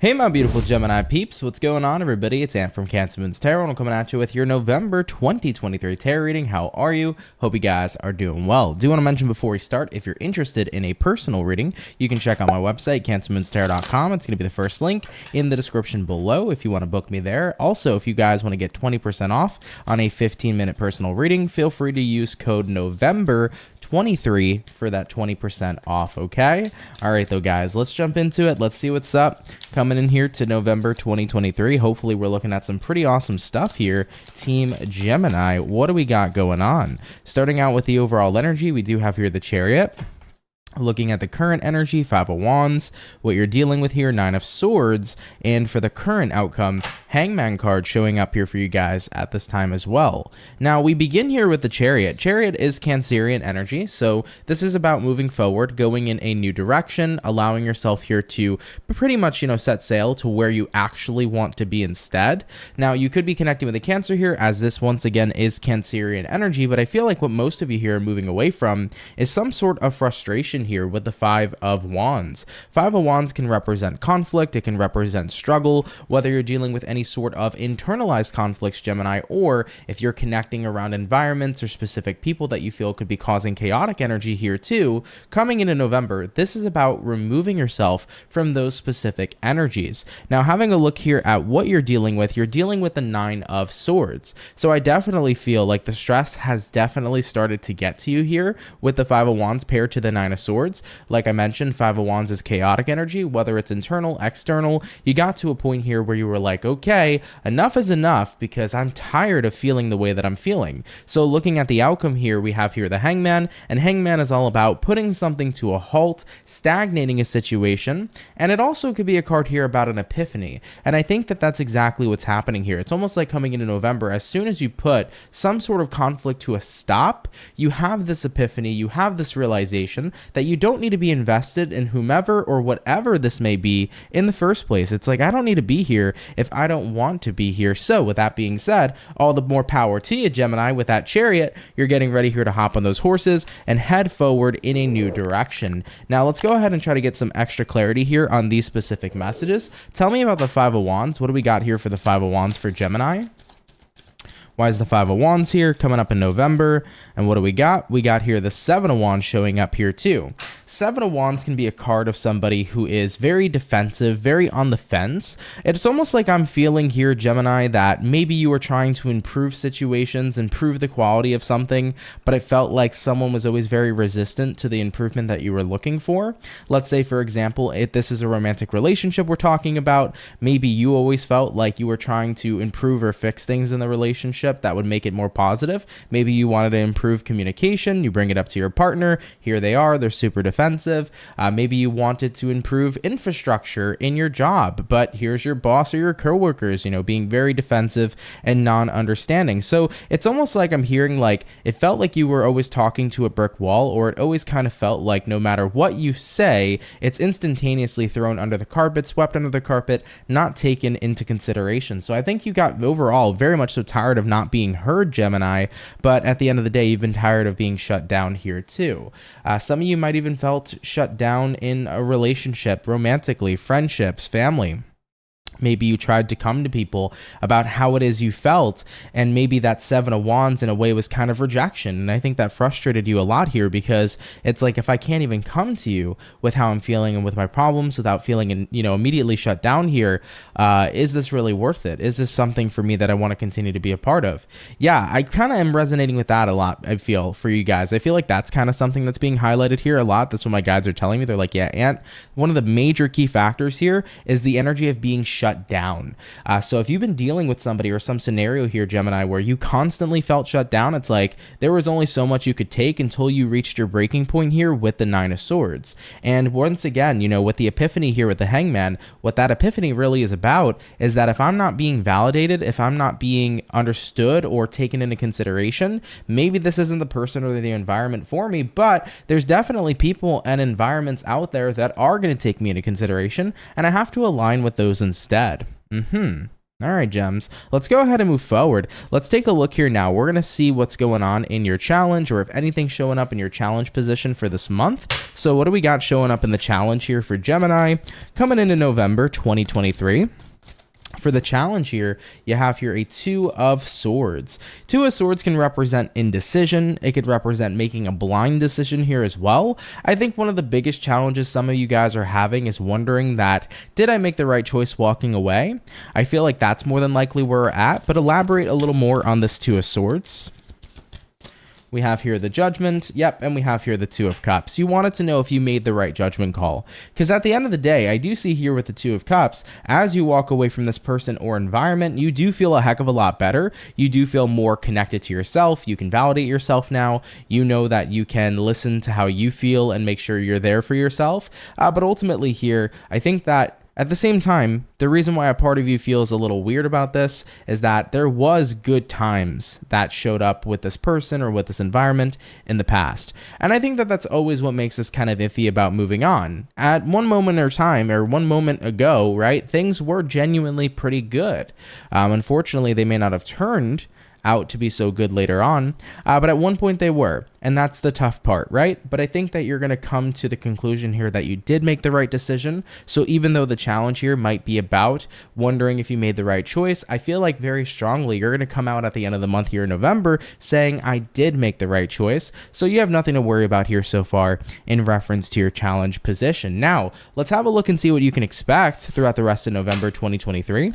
Hey my beautiful Gemini peeps, what's going on everybody? It's Ant from CancerMoonsTarot and I'm coming at you with your November 2023 tarot reading. How are you? Hope you guys are doing well. Do want to mention before we start, if you're interested in a personal reading, you can check out my website, CancerMoonsTarot.com. It's going to be the first link in the description below if you want to book me there. Also, if you guys want to get 20% off on a 15-minute personal reading, feel free to use code November23 for that 20% off, okay? All right, though, guys, let's jump into it. Let's see what's up. Coming in here to November 2023. Hopefully, we're looking at some pretty awesome stuff here. Team Gemini, what do we got going on? Starting out with the overall energy, we do have here the Chariot. Looking at the current energy, Five of Wands, what you're dealing with here, Nine of Swords, and for the current outcome, Hangman card showing up here for you guys at this time as well. Now, we begin here with the Chariot. Chariot is Cancerian energy, so this is about moving forward, going in a new direction, allowing yourself here to pretty much, set sail to where you actually want to be instead. Now, you could be connecting with a Cancer here, as this once again is Cancerian energy, but I feel like what most of you here are moving away from is some sort of frustration here with the Five of Wands. Five of Wands can represent conflict, it can represent struggle, whether you're dealing with any sort of internalized conflicts, Gemini, or if you're connecting around environments or specific people that you feel could be causing chaotic energy here too. Coming into November, this is about removing yourself from those specific energies. Now, having a look here at what you're dealing with the Nine of Swords. So I definitely feel like the stress has definitely started to get to you here with the Five of Wands paired to the Nine of Swords. Like I mentioned, Five of Wands is chaotic energy, whether it's internal, external. You got to a point here where you were like, okay, enough is enough because I'm tired of feeling the way that I'm feeling. So looking at the outcome here, we have here the Hangman, and Hangman is all about putting something to a halt, stagnating a situation, and it also could be a card here about an epiphany. And I think that that's exactly what's happening here. It's almost like coming into November, as soon as you put some sort of conflict to a stop, you have this epiphany, you have this realization that you don't need to be invested in whomever or whatever this may be in the first place. It's like, I don't need to be here if I don't want to be here. So with that being said, all the more power to you, Gemini. With that Chariot, you're getting ready here to hop on those horses and head forward in a new direction. Now let's go ahead and try to get some extra clarity here on these specific messages. Tell me about the Five of Wands. What do we got here for the Five of Wands for Gemini? Why is the Five of Wands here coming up in November? And what do we got? We got here the Seven of Wands showing up here too. Seven of Wands can be a card of somebody who is very defensive, very on the fence. It's almost like I'm feeling here, Gemini, that maybe you were trying to improve situations, improve the quality of something, but it felt like someone was always very resistant to the improvement that you were looking for. Let's say, for example, if this is a romantic relationship we're talking about, maybe you always felt like you were trying to improve or fix things in the relationship that would make it more positive. Maybe you wanted to improve communication, you bring it up to your partner, here they are, they're super defensive. Maybe you wanted to improve infrastructure in your job, but here's your boss or your coworkers, being very defensive and non-understanding. So it's almost like I'm hearing like it felt like you were always talking to a brick wall, or it always kind of felt like no matter what you say, it's instantaneously thrown under the carpet, swept under the carpet, not taken into consideration. So I think you got overall very much so tired of not being heard, Gemini, but at the end of the day, you've been tired of being shut down here too. Some of you might even felt shut down in a relationship, romantically, friendships, family. Maybe you tried to come to people about how it is you felt, and maybe that Seven of Wands in a way was kind of rejection. And I think that frustrated you a lot here, because it's like, if I can't even come to you with how I'm feeling and with my problems without feeling, immediately shut down here, is this really worth it? Is this something for me that I want to continue to be a part of? Yeah, I kind of am resonating with that a lot, I feel, for you guys. I feel like that's kind of something that's being highlighted here a lot. That's what my guides are telling me. They're like, yeah, Ant, one of the major key factors here is the energy of being shut down. So if you've been dealing with somebody or some scenario here, Gemini, where you constantly felt shut down, it's like there was only so much you could take until you reached your breaking point here with the Nine of Swords. And once again, with the epiphany here with the Hangman, what that epiphany really is about is that if I'm not being validated, if I'm not being understood or taken into consideration, maybe this isn't the person or the environment for me, but there's definitely people and environments out there that are going to take me into consideration, and I have to align with those instead. All right, gems, let's go ahead and move forward. Let's take a look here now. We're going to see what's going on in your challenge, or if anything's showing up in your challenge position for this month. So what do we got showing up in the challenge here for Gemini coming into November 2023? For the challenge here, you have here a Two of Swords. Two of Swords can represent indecision. It could represent making a blind decision here as well. I think one of the biggest challenges some of you guys are having is wondering that, did I make the right choice walking away? I feel like that's more than likely where we're at, but elaborate a little more on this Two of Swords. We have here the Judgment, yep, and we have here the Two of Cups. You wanted to know if you made the right judgment call, because at the end of the day, I do see here with the Two of Cups, as you walk away from this person or environment, you do feel a heck of a lot better. You do feel more connected to yourself. You can validate yourself now. You know that you can listen to how you feel and make sure you're there for yourself. But ultimately here, I think that at the same time, the reason why a part of you feels a little weird about this is that there was good times that showed up with this person or with this environment in the past. And I think that that's always what makes us kind of iffy about moving on. At one moment or time, or one moment ago, right, things were genuinely pretty good. Unfortunately, they may not have turned out to be so good later on, but at one point they were, and that's the tough part, right? But I think that you're going to come to the conclusion here that you did make the right decision. So even though the challenge here might be about wondering if you made the right choice, I feel like very strongly you're going to come out at the end of the month here in November saying, I did make the right choice. So you have nothing to worry about here so far in reference to your challenge position. Now, let's have a look and see what you can expect throughout the rest of November 2023.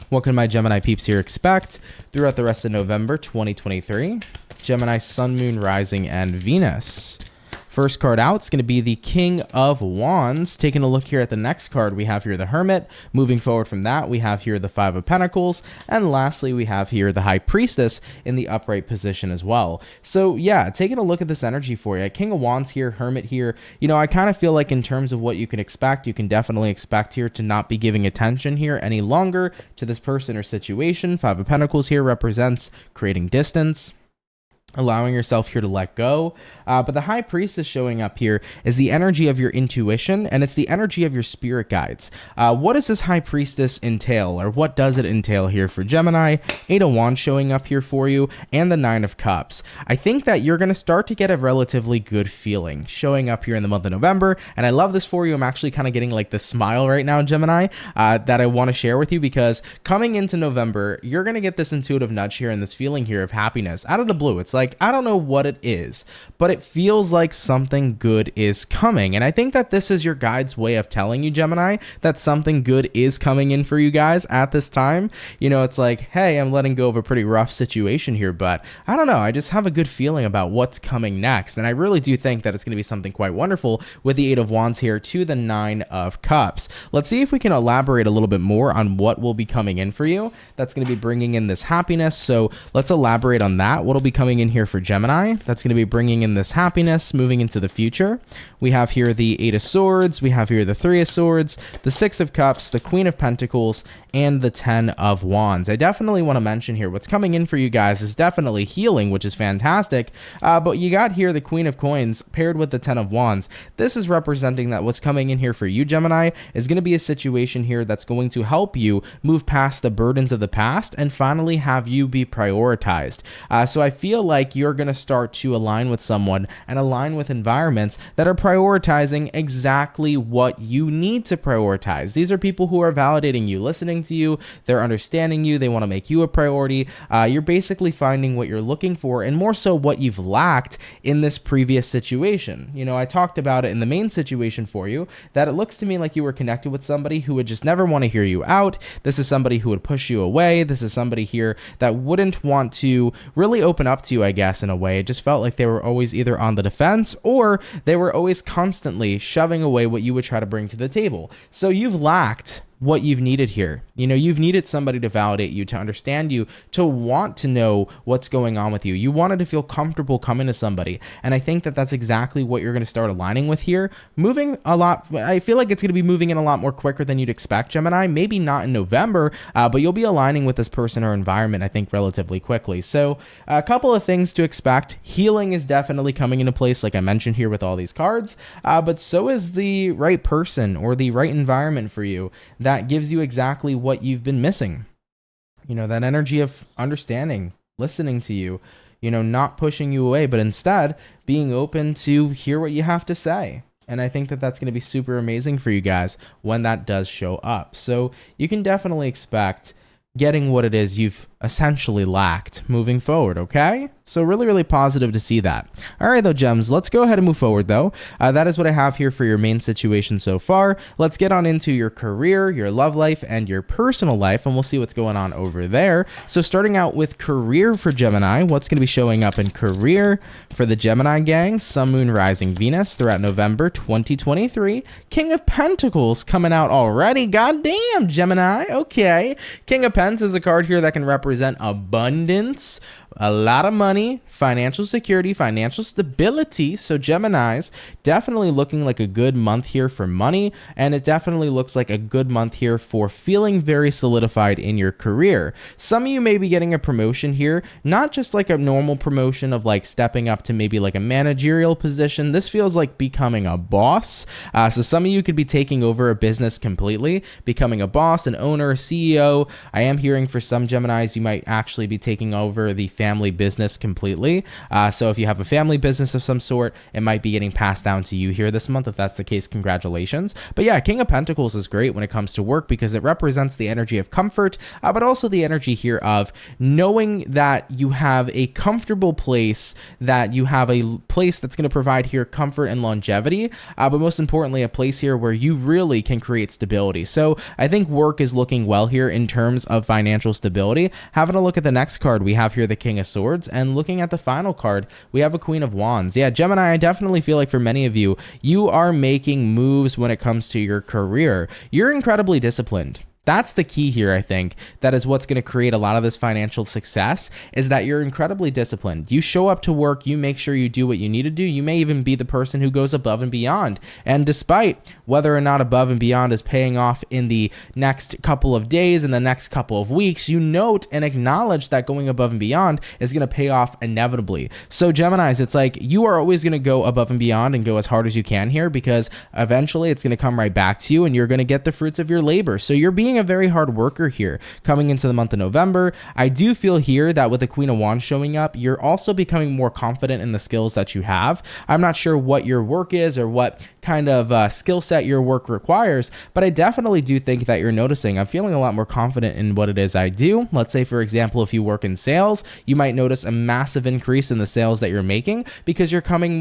What can my Gemini peeps here expect throughout the rest of November 2023? Gemini, Sun, Moon, Rising, and Venus. First card out is going to be the King of Wands. Taking a look here at the next card, we have here the Hermit. Moving forward from that, we have here the Five of Pentacles. And lastly, we have here the High Priestess in the upright position as well. So yeah, taking a look at this energy for you. King of Wands here, Hermit here. You know, I kind of feel like in terms of what you can expect, you can definitely expect here to not be giving attention here any longer to this person or situation. Five of Pentacles here represents creating distance, allowing yourself here to let go. But the High Priestess showing up here is the energy of your intuition, and it's the energy of your spirit guides. What does this High Priestess entail, or what does it entail here for Gemini? Eight of Wands showing up here for you, and the Nine of Cups. I think that you're going to start to get a relatively good feeling showing up here in the month of November, and I love this for you. I'm actually kind of getting like the smile right now, Gemini, that I want to share with you, because coming into November, you're going to get this intuitive nudge here and this feeling here of happiness out of the blue. It's like, I don't know what it is, but it feels like something good is coming. And I think that this is your guide's way of telling you, Gemini, that something good is coming in for you guys at this time. You know, it's like, hey, I'm letting go of a pretty rough situation here, but I don't know. I just have a good feeling about what's coming next. And I really do think that it's going to be something quite wonderful with the Eight of Wands here to the Nine of Cups. Let's see if we can elaborate a little bit more on what will be coming in for you. That's going to be bringing in this happiness. So let's elaborate on that. What will be coming in here for Gemini? That's going to be bringing in this happiness moving into the future. We have here the Eight of Swords, we have here the Three of Swords, the Six of Cups, the Queen of Pentacles, and the 10 of Wands. I definitely want to mention here what's coming in for you guys is definitely healing, which is fantastic, but you got here the Queen of Coins paired with the 10 of Wands. This is representing that what's coming in here for you, Gemini, is going to be a situation here that's going to help you move past the burdens of the past and finally have you be prioritized. So I feel like you're going to start to align with someone and align with environments that are prioritizing exactly what you need to prioritize. These are people who are validating you, listening to you, they're understanding you, they want to make you a priority. You're basically finding what you're looking for, and more so what you've lacked in this previous situation. You know, I talked about it in the main situation for you, that it looks to me like you were connected with somebody who would just never want to hear you out. This is somebody who would push you away. This is somebody here that wouldn't want to really open up to you, I guess, in a way. It just felt like they were always either on the defense or they were always constantly shoving away what you would try to bring to the table. So you've lacked what you've needed here. You know, you've needed somebody to validate you, to understand you, to want to know what's going on with you. You wanted to feel comfortable coming to somebody. And I think that that's exactly what you're going to start aligning with here. Moving a lot, I feel like it's going to be moving in a lot more quicker than you'd expect, Gemini. Maybe not in November, but you'll be aligning with this person or environment, I think, relatively quickly. So a couple of things to expect. Healing is definitely coming into place, like I mentioned here with all these cards, but so is the right person or the right environment for you that gives you exactly what you've been missing. You know, that energy of understanding, listening to you, not pushing you away, but instead being open to hear what you have to say. And I think that that's going to be super amazing for you guys when that does show up. So you can definitely expect getting what it is you've essentially lacked moving forward, okay? So really, really positive to see that. All right, though, gems, let's go ahead and move forward, though. That is what I have here for your main situation so far. Let's get on into your career, your love life, and your personal life, and we'll see what's going on over there. So starting out with career for Gemini, what's going to be showing up in career for the Gemini gang? Sun, Moon, Rising, Venus throughout November 2023. King of Pentacles coming out already. Goddamn, Gemini. Okay. King of Pens is a card here that can represent abundance, a lot of money, financial security, financial stability. So Gemini's definitely looking like a good month here for money, and it definitely looks like a good month here for feeling very solidified in your career. Some of you may be getting a promotion here, not just like a normal promotion of like stepping up to maybe like a managerial position. This feels like becoming a boss. So some of you could be taking over a business completely, becoming a boss, an owner, a CEO. I am hearing for some Geminis, you might actually be taking over the family business completely. So if you have a family business of some sort, it might be getting passed down to you here this month. If that's the case, congratulations. But yeah, King of Pentacles is great when it comes to work because it represents the energy of comfort, but also the energy here of knowing that you have a comfortable place, that you have a place that's going to provide here comfort and longevity, but most importantly, a place here where you really can create stability. So I think work is looking well here in terms of financial stability. Having a look at the next card, we have here the King of Swords, and looking at the final card, we have a Queen of Wands. Yeah, Gemini, I definitely feel like for many of you, you are making moves when it comes to your career. You're incredibly disciplined. That's the key here, I think. That is what's going to create a lot of this financial success, is that you're incredibly disciplined. You show up to work, you make sure you do what you need to do. You may even be the person who goes above and beyond. And despite whether or not above and beyond is paying off in the next couple of days, in the next couple of weeks, you note and acknowledge that going above and beyond is going to pay off inevitably. So Geminis, it's like you are always going to go above and beyond and go as hard as you can here, because eventually it's going to come right back to you and you're going to get the fruits of your labor. So you're being a very hard worker here coming into the month of November. I do feel here that with the Queen of Wands showing up, you're also becoming more confident in the skills that you have. I'm not sure what your work is or what kind of skill set your work requires, but I definitely do think that you're noticing I'm feeling a lot more confident in what it is I do. Let's say, for example, if you work in sales, you might notice a massive increase in the sales that you're making because you're becoming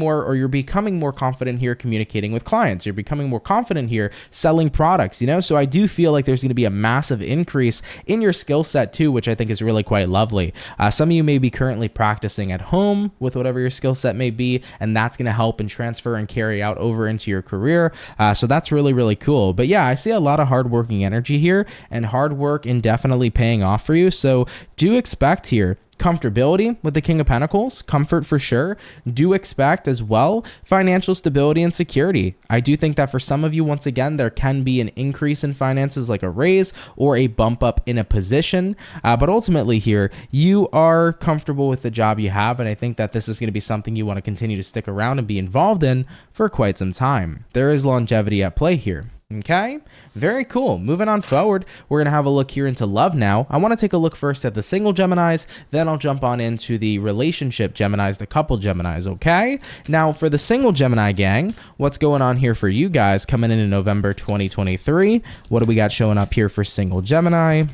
more confident here communicating with clients. You're becoming more confident here selling products, So I do feel like there's going to be a massive increase in your skill set too, which I think is really quite lovely. Some of you may be currently practicing at home with whatever your skill set may be, and that's going to help and transfer and carry out over into your career. So that's really, really cool. But yeah, I see a lot of hardworking energy here, and hard work indefinitely paying off for you. So do expect here comfortability with the King of Pentacles, comfort for sure. Do expect as well financial stability and security. I do think that for some of you, once again, there can be an increase in finances like a raise or a bump up in a position. But ultimately here, you are comfortable with the job you have. And I think that this is going to be something you want to continue to stick around and be involved in for quite some time. There is longevity at play here. Okay, very cool. Moving on forward, we're going to have a look here into love now. I want to take a look first at the single Geminis, then I'll jump on into the relationship Geminis, the couple Geminis, okay? Now, for the single Gemini gang, what's going on here for you guys coming in November 2023? What do we got showing up here for single Gemini?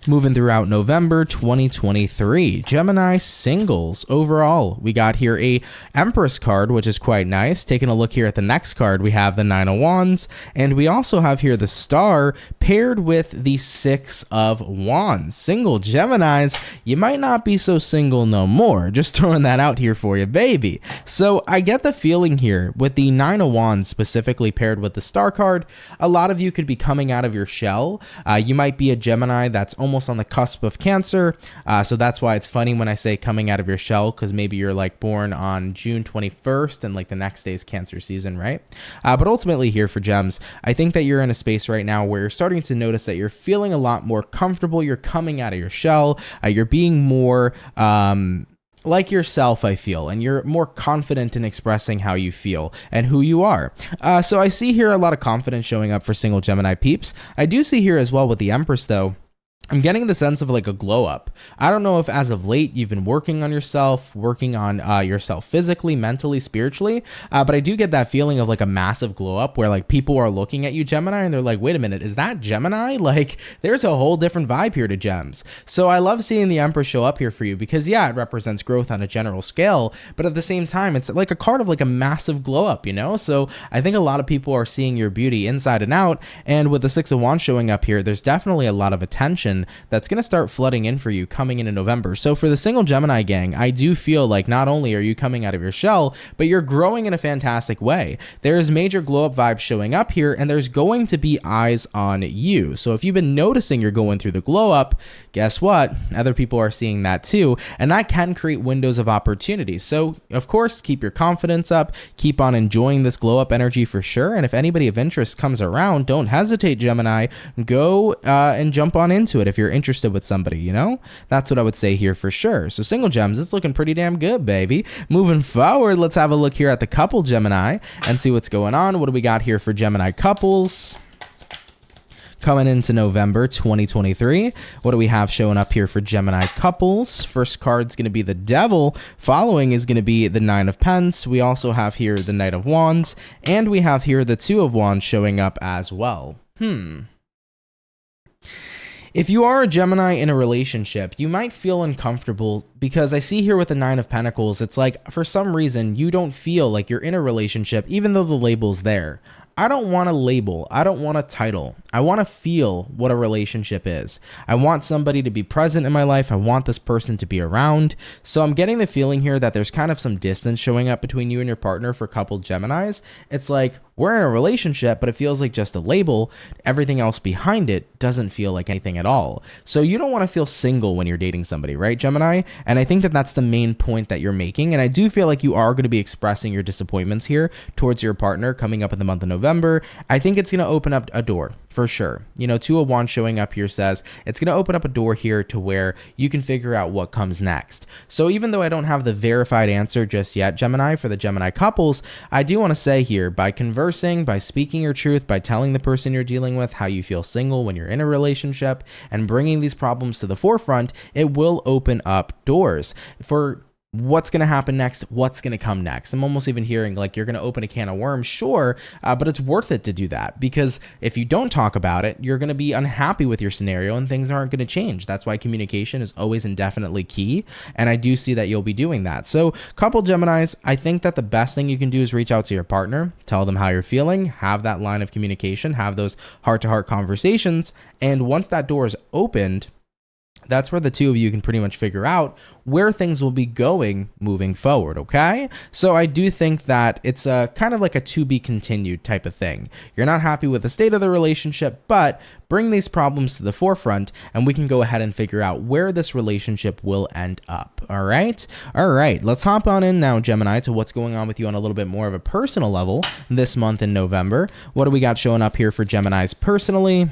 Moving throughout November 2023, Gemini singles overall. We got here a Empress card, which is quite nice. Taking a look here at the next card, we have the Nine of Wands, and we also have here the Star paired with the Six of Wands. Single Geminis, you might not be so single no more. Just throwing that out here for you, baby. So I get the feeling here with the Nine of Wands specifically paired with the Star card, a lot of you could be coming out of your shell. You might be a Gemini that's almost on the cusp of Cancer. So that's why it's funny when I say coming out of your shell, because maybe you're like born on June 21st and like the next day is Cancer season, right? But ultimately here for Gems, I think that you're in a space right now where you're starting to notice that you're feeling a lot more comfortable. You're coming out of your shell. You're being more like yourself, I feel, and you're more confident in expressing how you feel and who you are. So I see here a lot of confidence showing up for single Gemini peeps. I do see here as well with the Empress though, I'm getting the sense of like a glow up. I don't know if as of late you've been working on yourself, working on yourself physically, mentally, spiritually, but I do get that feeling of like a massive glow up where like people are looking at you, Gemini, and they're like, wait a minute, is that Gemini? Like there's a whole different vibe here to Gems. So I love seeing the Empress show up here for you because yeah, it represents growth on a general scale, but at the same time, it's like a card of like a massive glow up, you know? So I think a lot of people are seeing your beauty inside and out. And with the Six of Wands showing up here, there's definitely a lot of attention that's going to start flooding in for you coming into November. So for the single Gemini gang, I do feel like not only are you coming out of your shell, but you're growing in a fantastic way. There's major glow up vibes showing up here, and there's going to be eyes on you. So if you've been noticing you're going through the glow up, guess what? Other people are seeing that too, and that can create windows of opportunity. So of course, keep your confidence up, keep on enjoying this glow up energy for sure. And if anybody of interest comes around, don't hesitate, Gemini, go and jump on into it if you're interested with somebody, you know? That's what I would say here for sure. So single Gems, it's looking pretty damn good, baby. Moving forward, let's have a look here at the couple Gemini and see what's going on. What do we got here for Gemini couples coming into November 2023? What do we have showing up here for Gemini couples? First card's going to be the Devil. Following is going to be the Nine of Pence. We also have here the Knight of Wands, and we have here the Two of Wands showing up as well. If you are a Gemini in a relationship, you might feel uncomfortable because I see here with the Nine of Pentacles, it's like for some reason you don't feel like you're in a relationship even though the label's there. I don't want a label. I don't want a title. I want to feel what a relationship is. I want somebody to be present in my life. I want this person to be around. So I'm getting the feeling here that there's kind of some distance showing up between you and your partner for couple Geminis. It's like we're in a relationship, but it feels like just a label. Everything else behind it doesn't feel like anything at all. So you don't want to feel single when you're dating somebody, right, Gemini? And I think that that's the main point that you're making. And I do feel like you are going to be expressing your disappointments here towards your partner coming up in the month of November. I think it's going to open up a door for sure. You know, Two of Wands showing up here says it's going to open up a door here to where you can figure out what comes next. So even though I don't have the verified answer just yet, Gemini, for the Gemini couples, I do want to say here, by conversing, by speaking your truth, by telling the person you're dealing with how you feel single when you're in a relationship and bringing these problems to the forefront, it will open up doors for what's going to happen next, what's going to come next. I'm almost even hearing like you're going to open a can of worms, sure, but it's worth it to do that, because if you don't talk about it, you're going to be unhappy with your scenario and things aren't going to change. That's why communication is always indefinitely key, and I do see that you'll be doing that. So couple Geminis, I think that the best thing you can do is reach out to your partner, tell them how you're feeling, have that line of communication, have those heart-to-heart conversations, and once that door is opened, that's where the two of you can pretty much figure out where things will be going moving forward, okay? So I do think that it's a kind of like a to be continued type of thing. You're not happy with the state of the relationship, but bring these problems to the forefront and we can go ahead and figure out where this relationship will end up, all right? All right, let's hop on in now, Gemini, to what's going on with you on a little bit more of a personal level this month in November. What do we got showing up here for Geminis personally?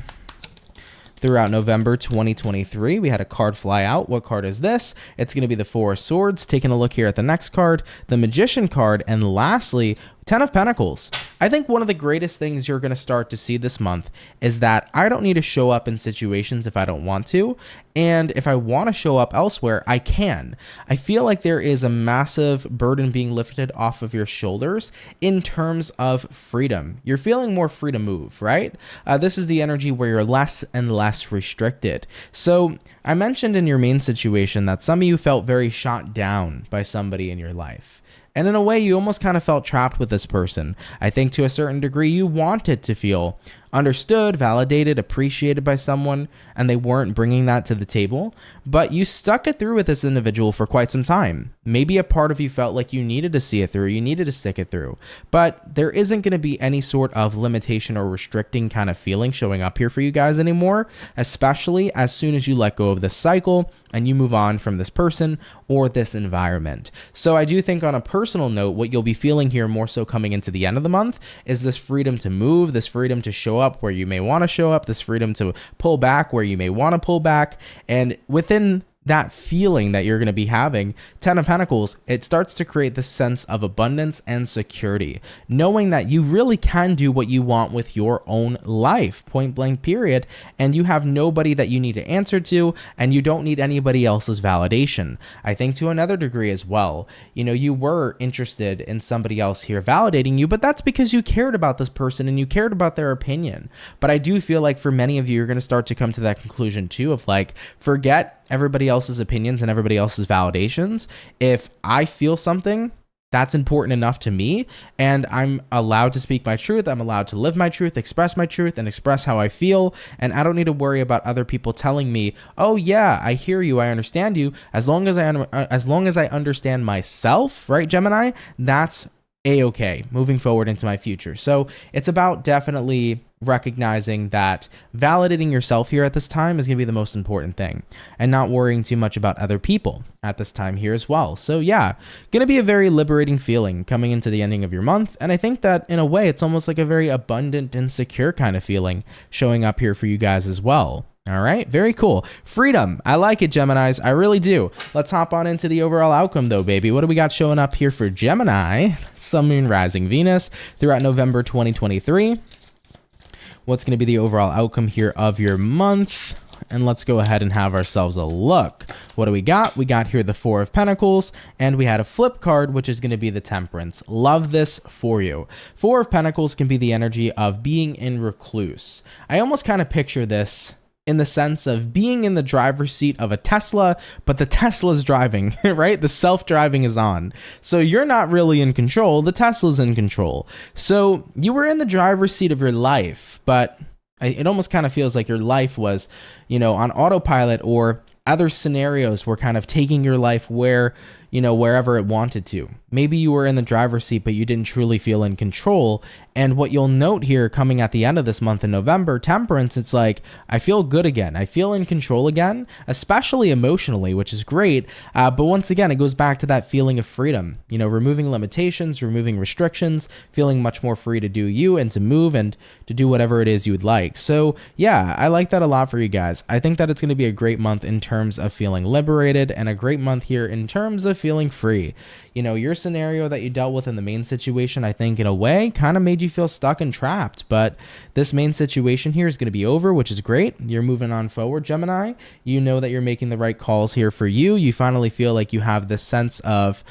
Throughout November 2023, we had a card fly out. What card is this? It's going to be the Four of Swords. Taking a look here at the next card, the Magician card, and lastly, Ten of Pentacles. I think one of the greatest things you're going to start to see this month is that I don't need to show up in situations if I don't want to. And if I want to show up elsewhere, I can. I feel like there is a massive burden being lifted off of your shoulders in terms of freedom. You're feeling more free to move, right? This is the energy where you're less and less restricted. So I mentioned in your main situation that some of you felt very shot down by somebody in your life. And in a way, you almost kind of felt trapped with this person. I think to a certain degree, you wanted to feel understood, validated, appreciated by someone, and they weren't bringing that to the table. But you stuck it through with this individual for quite some time. Maybe a part of you felt like you needed to see it through, you needed to stick it through. But there isn't going to be any sort of limitation or restricting kind of feeling showing up here for you guys anymore, especially as soon as you let go of this cycle and you move on from this person or this environment. So I do think on a personal note, what you'll be feeling here more so coming into the end of the month is this freedom to move, this freedom to show up where you may want to show up, this freedom to pull back where you may want to pull back. And within that feeling that you're going to be having, 10 of Pentacles, it starts to create this sense of abundance and security, knowing that you really can do what you want with your own life, point blank period, and you have nobody that you need to answer to, and you don't need anybody else's validation. I think to another degree as well, you were interested in somebody else here validating you, but that's because you cared about this person and you cared about their opinion. But I do feel like for many of you, you're going to start to come to that conclusion too of like, forget everybody else's opinions and everybody else's validations. If I feel something that's important enough to me and I'm allowed to speak my truth, I'm allowed to live my truth, express my truth, and express how I feel, and I don't need to worry about other people telling me, oh yeah, I hear you, I understand you. As long as I understand myself, right, Gemini, that's a-okay moving forward into my future. So it's about definitely recognizing that validating yourself here at this time is going to be the most important thing, and not worrying too much about other people at this time here as well. So yeah, going to be a very liberating feeling coming into the ending of your month. And I think that in a way, it's almost like a very abundant and secure kind of feeling showing up here for you guys as well. All right, very cool. Freedom. I like it, Geminis. I really do. Let's hop on into the overall outcome though, baby. What do we got showing up here for Gemini? Sun, Moon, Rising, Venus throughout November 2023. What's going to be the overall outcome here of your month? And let's go ahead and have ourselves a look. What do we got? We got here the Four of Pentacles, and we had a flip card, which is going to be the Temperance. Love this for you. Four of Pentacles can be the energy of being in recluse. I almost kind of picture this in the sense of being in the driver's seat of a Tesla, but the Tesla's driving, right? The self-driving is on. So you're not really in control. The Tesla's in control. So you were in the driver's seat of your life, but it almost kind of feels like your life was, on autopilot, or other scenarios were kind of taking your life wherever it wanted to. Maybe you were in the driver's seat, but you didn't truly feel in control. And what you'll note here coming at the end of this month in November, Temperance, it's like, I feel good again. I feel in control again, especially emotionally, which is great. But once again, it goes back to that feeling of freedom, removing limitations, removing restrictions, feeling much more free to do you and to move and to do whatever it is you would like. So yeah, I like that a lot for you guys. I think that it's going to be a great month in terms of feeling liberated, and a great month here in terms of feeling free. Your scenario that you dealt with in the main situation, I think in a way kind of made you feel stuck and trapped, but this main situation here is going to be over, which is great. You're moving on forward, Gemini. You know that you're making the right calls here for you. You finally feel like you have this sense of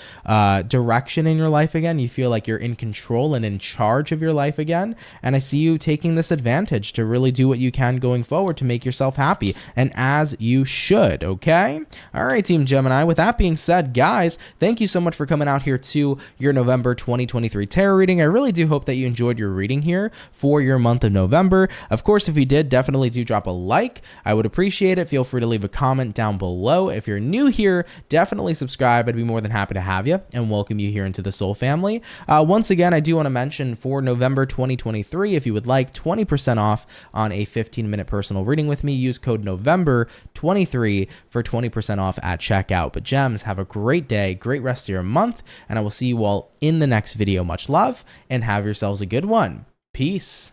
direction in your life again. You feel like you're in control and in charge of your life again. And I see you taking this advantage to really do what you can going forward to make yourself happy, and as you should, okay? All right, Team Gemini. With that being said, guys, thank you so much for coming out here to your November 2023 tarot reading. I really do hope that you enjoyed your reading here for your month of November. Of course, if you did, definitely do drop a like. I would appreciate it. Feel free to leave a comment down below. If you're new here, definitely subscribe. I'd be more than happy to have you and welcome you here into the Soul family. Once again, I do want to mention for November 2023, if you would like 20% off on a 15-minute personal reading with me, use code November23 for 20% off at checkout. But Gems, have a great day, great rest of your month, and I will see you all in the next video. Much love, and have yourselves a good one. Peace.